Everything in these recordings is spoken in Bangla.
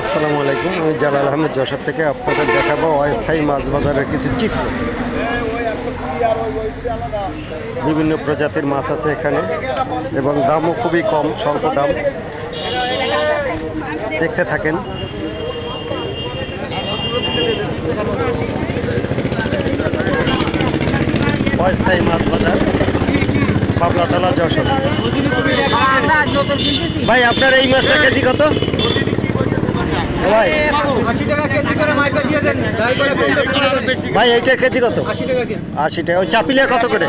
আসসালামু আলাইকুম, আমি জালাল আহমেদ যশোর থেকে আপনাদের দেখাবো অস্থায়ী মাছ বাজারের কিছু চিত্র। বিভিন্ন প্রজাতির মাছ আছে এখানে এবং দামও খুবই কম, স্বল্প দাম। দেখতে থাকেন। অস্থায়ী মাছ বাজার, পাবলাতলা, যশোর। ভাই আপনার এই মাছটা কেজি কত? ভাই ভাই এইটার কেজি কত? 80 টাকা। ওই চাপিলিয়া কত করে?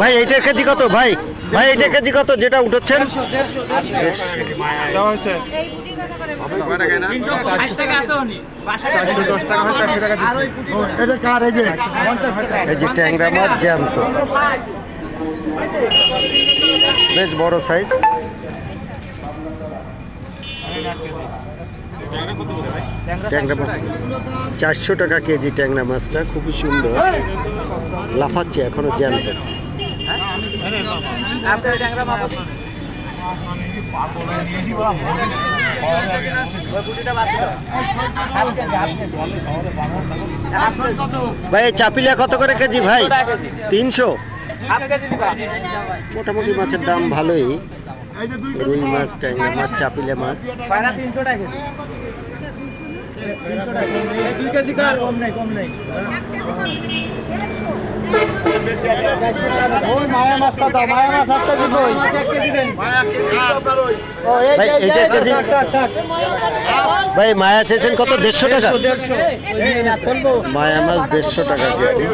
ভাই এইটার কেজি কত? ভাই ভাই এইটার কেজি কত যেটা উঠেছেন? এই যে ট্যাংরা মাছ জ্যান্ত, বেশ বড় সাইজ। ট্যাংরা মাছ 400 টাকা কেজি। ট্যাংরা মাছটা খুবই সুন্দর, লাফাচ্ছে, এখনো জ্যান্ত। ভাই চাপিলা কত করে কেজি? ভাই 300। মোটামুটি মাছের দাম ভালোই। রুই মাছ, ট্যাংরা মাছ, চাপিলা মাছ। ভাই মায়া চেয়েছেন কত? 150 টাকা। মায়া মাছ 150 টাকা কেজি।